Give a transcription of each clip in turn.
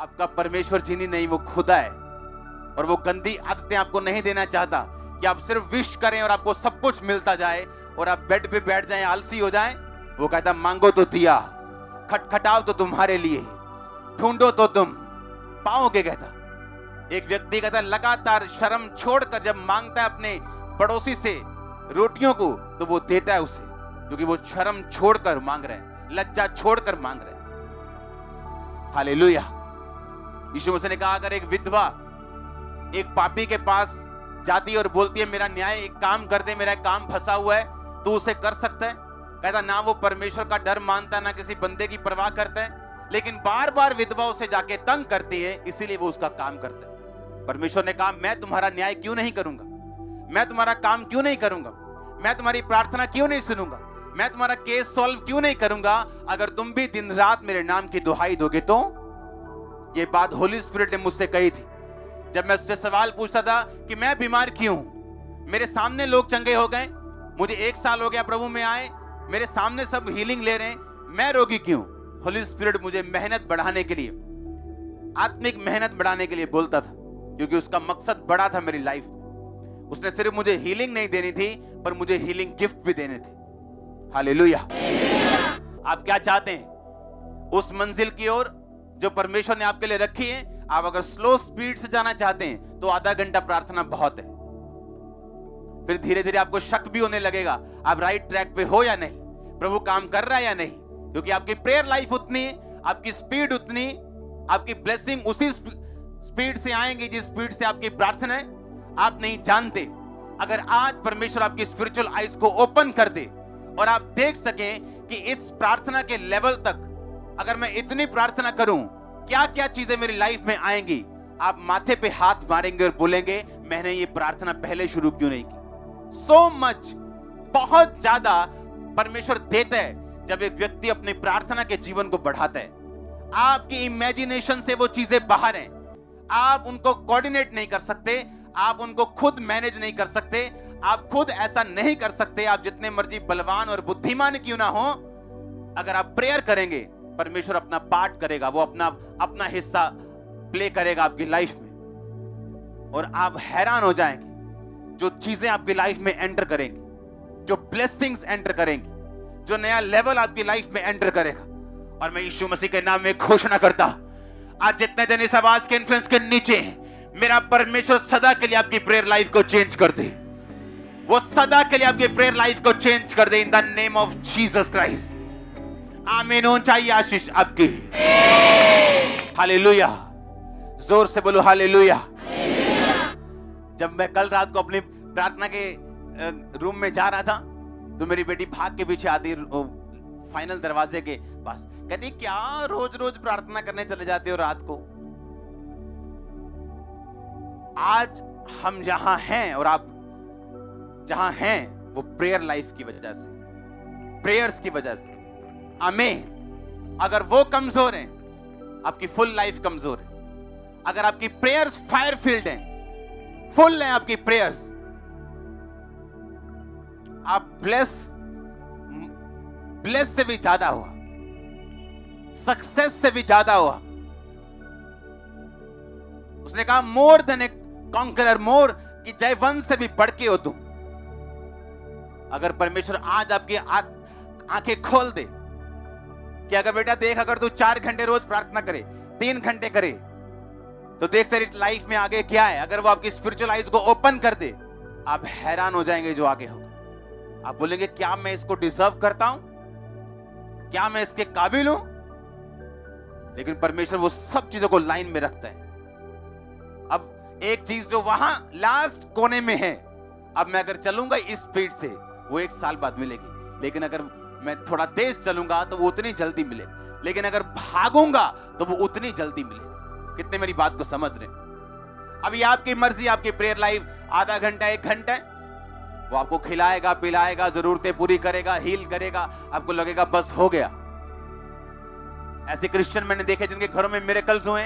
आपका परमेश्वर जिनी नहीं, वो खुदा है। और वो गंदी आदतें आपको नहीं देना चाहता कि आप सिर्फ विश करें और आपको सब कुछ मिलता जाए और आप बेड पे बैठ जाएं, आलसी हो जाएं। वो कहता मांगो तो दिया, खटखटाओ तो तुम्हारे लिए, ढूंढो तो तुम पाओगे। कहता एक व्यक्ति कहता लगातार शर्म छोड़कर जब मांगता है अपने पड़ोसी से रोटियों को, तो वो देता है उसे, क्योंकि वो शर्म छोड़कर मांग रहे हैं, लज्जा छोड़कर मांग रहे हैं। हालेलुया। यीशु मसीह ने कहा अगर एक विधवा एक पापी के पास जाती है और बोलती है मेरा न्याय एक काम कर दे, मेरा काम फंसा हुआ है, तो उसे कर सकता है? कहता ना वो परमेश्वर का डर मानता है, ना किसी बंदे की परवाह करता है, लेकिन बार बार विधवा उसे जाके तंग करती है, इसीलिए वो उसका काम करता है। परमेश्वर ने कहा मैं तुम्हारा न्याय क्यों नहीं करूंगा, मैं तुम्हारा काम क्यों नहीं करूंगा, मैं तुम्हारी प्रार्थना क्यों नहीं सुनूंगा, मैं तुम्हारा केस सॉल्व क्यों नहीं करूंगा, अगर तुम भी दिन रात मेरे नाम की दुहाई दोगे तो। ये बात होली स्पिरिट ने मुझसे कही थी जब मैं उससे सवाल पूछता था कि मैं बीमार क्यों हूं, मेरे सामने लोग चंगे हो गए, मुझे 1 साल हो गया प्रभु में आए, मेरे सामने सब हीलिंग ले रहे हैं, मैं रोगी क्यों? होली स्पिरिट मुझे मेहनत बढ़ाने के लिए, आत्मिक मेहनत बढ़ाने के लिए बोलता था, क्योंकि उसका मकसद बड़ा था मेरी लाइफ में। उसने सिर्फ मुझे हीलिंग नहीं देनी थी, पर मुझे हीलिंग गिफ्ट भी देने थे। हालेलुया। आप क्या चाहते हैं? उस मंजिल की ओर जो परमेश्वर ने आपके लिए रखी है। आप अगर स्लो स्पीड से जाना चाहते हैं तो आधा घंटा प्रार्थना बहुत है। फिर धीरे धीरे आपको शक भी होने लगेगा आप राइट ट्रैक पे हो या नहीं, प्रभु काम कर रहा है या नहीं, क्योंकि आपकी प्रेयर लाइफ उतनी, आपकी स्पीड उतनी, आपकी ब्लेसिंग उसी स्पीड से आएंगी जिस स्पीड से आपकी प्रार्थना है। आप नहीं जानते, अगर आज परमेश्वर आपकी स्पिरिचुअल आइज को ओपन कर दे और आप देख सकें कि इस प्रार्थना के लेवल तक अगर मैं इतनी प्रार्थना करूं क्या क्या चीजें मेरी लाइफ में आएंगी, आप माथे पे हाथ मारेंगे और बोलेंगे मैंने ये प्रार्थना पहले शुरू क्यों नहीं की। सो मच, बहुत ज्यादा परमेश्वर देता है जब एक व्यक्ति अपनी प्रार्थना के जीवन को बढ़ाता है। आपकी इमेजिनेशन से वो चीजें बाहर हैं, आप उनको कोऑर्डिनेट नहीं कर सकते, आप उनको खुद मैनेज नहीं कर सकते, आप खुद ऐसा नहीं कर सकते, आप जितने मर्जी बलवान और बुद्धिमान क्यों ना हो, अगर आप प्रेयर करेंगे परमेश्वर अपना पार्ट करेगा, वो अपना हिस्सा प्ले करेगा आपकी लाइफ में। और आप हैरान हो जाएंगे जो चीजें आपकी लाइफ में एंटर करेंगी, जो ब्लेसिंग्स एंटर करेंगी, जो नया लेवल आपकी लाइफ में एंटर करेगा। और मैं यीशु मसीह के नाम में घोषणा करता, आज जितने जन इस आवाज के इन्फ्लुएंस के नीचे हैं, मेरा परमेश्वर सदा के लिए आपकी प्रेयर लाइफ को चेंज कर दे, वो सदा के लिए आपकी प्रेयर लाइफ को चेंज कर दे in the name of Jesus Christ. आमीन। होनी चाहिए आशीष आपकी। हालेलुया। जोर से बोलो हालेलुया। जब मैं कल रात को अपनी प्रार्थना के रूम में जा रहा था तो मेरी बेटी भाग के पीछे आती, फाइनल दरवाजे के पास, कहती क्या रोज रोज प्रार्थना करने चले जाते हो रात को। आज हम जहां हैं और आप जहां हैं वो प्रेयर लाइफ की वजह से, प्रेयर्स की वजह से। आमीन। अगर वो कमजोर हैं, आपकी फुल लाइफ कमजोर है। अगर आपकी प्रेयर्स फायर फील्ड हैं, फुल हैं आपकी प्रेयर्स, आप ब्लेस से भी ज्यादा हुआ, सक्सेस से भी ज्यादा हुआ। उसने कहा मोर देन ए कॉन्करर, मोर कि जयवंत से भी बढ़ के हो तुम। अगर परमेश्वर आज आपकी आंखें खोल दे कि अगर बेटा देख, अगर तू 4 घंटे रोज प्रार्थना करे, 3 घंटे करे, तो देख तेरी लाइफ में आगे क्या है। अगर वो आपकी स्पिरिचुअल आइज को ओपन कर दे, आप हैरान हो जाएंगे जो आगे होगा। आप बोलेंगे क्या मैं इसको डिजर्व करता हूं, क्या मैं इसके काबिल हूं? लेकिन परमेश्वर वो सब चीजों को लाइन में रखता है। अब एक चीज जो वहां लास्ट कोने में है, अब मैं अगर चलूंगा इस स्पीड से, वो 1 साल बाद मिलेगी, लेकिन अगर मैं थोड़ा तेज चलूंगा तो वो उतनी जल्दी मिले, लेकिन अगर भागूंगा तो वो उतनी जल्दी मिलेगी। कितने मेरी बात को समझ रहे? अभी आपकी मर्जी, आपकी प्रेयर लाइफ आधा घंटा 1 घंटा है, वो आपको खिलाएगा पिलाएगा, जरूरतें पूरी करेगा, हील करेगा, आपको लगेगा बस हो गया। ऐसे क्रिश्चियन मैंने देखे जिनके घरों में मिरेकल्स हुए,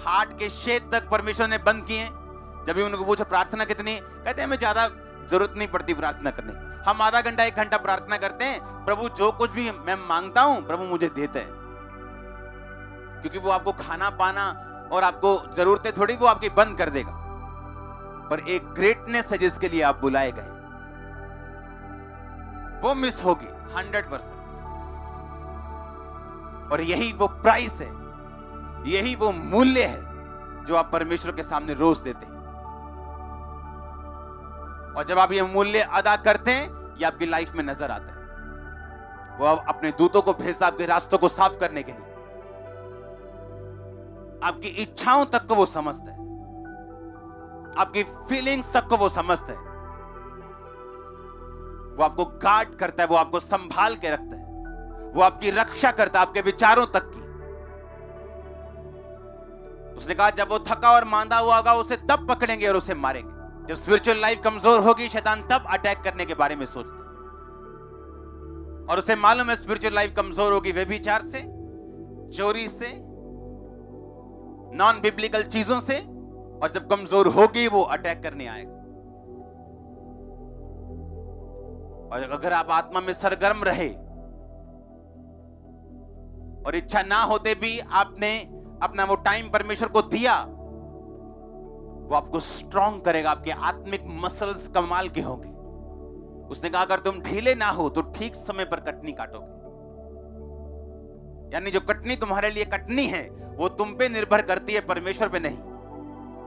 हार्ट के छेद तक परमेश्वर ने बंद किए। जब भी उनको पूछा प्रार्थना कितनी, कहते हैं हमें ज्यादा जरूरत नहीं पड़ती प्रार्थना करने की, हम आधा घंटा 1 घंटा प्रार्थना करते हैं, प्रभु जो कुछ भी मैं मांगता हूं प्रभु मुझे देते हैं। क्योंकि वो आपको खाना पाना और आपको जरूरतें थोड़ी वो आपकी बंद कर देगा, पर एक ग्रेटनेस है जिसके लिए आप बुलाए गए, वो मिस होगी 100%। और यही वो प्राइस है, यही वो मूल्य है जो आप परमेश्वर के सामने रोज देते हैं। और जब आप ये मूल्य अदा करते हैं, ये आपकी लाइफ में नजर आता है। वो अपने दूतों को भेजता आपके रास्तों को साफ करने के लिए, आपकी इच्छाओं तक को वो समझता है, आपकी फीलिंग्स तक को वो समझता है। वो आपको गार्ड करता है, वो आपको संभाल के रखता है, वो आपकी रक्षा करता है आपके विचारों तक की। उसने कहा जब वो थका और मांदा हुआ होगा उसे तब पकड़ेंगे और उसे मारेंगे। जब स्पिरिचुअल लाइफ कमजोर होगी, शैतान तब अटैक करने के बारे में सोचता है, और उसे मालूम है स्पिरिचुअल लाइफ कमजोर होगी व्यभिचार से, चोरी से, नॉन बिब्लिकल चीजों से, और जब कमजोर होगी वो अटैक करने आएगा। और अगर आप आत्मा में सरगर्म रहे और इच्छा ना होते भी आपने अपना वो टाइम परमेश्वर को दिया, वो आपको स्ट्रॉन्ग करेगा, आपके आत्मिक मसल्स कमाल के होंगे। उसने कहा अगर तुम ढीले ना हो तो ठीक समय पर कटनी काटोगे। यानी जो कटनी तुम्हारे लिए कटनी है वो तुम पे निर्भर करती है, परमेश्वर पे नहीं।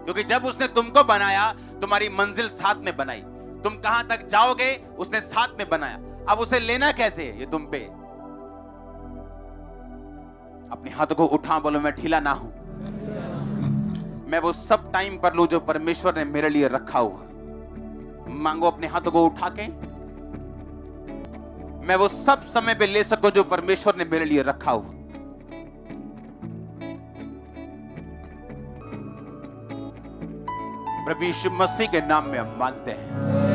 क्योंकि जब उसने तुमको बनाया, तुम्हारी मंजिल साथ में बनाई, तुम कहां तक जाओगे उसने साथ में बनाया। अब उसे लेना कैसे है, ये तुम पे। अपने हाथों को उठा, बोलो मैं ढीला ना हूं, मैं वो सब टाइम पर लूं जो परमेश्वर ने मेरे लिए रखा हुआ। मांगो अपने हाथों को उठा के, मैं वो सब समय पे ले सकूं जो परमेश्वर ने मेरे लिए रखा हुआ। प्रभु यीशु मसीह के नाम में हम मांगते हैं।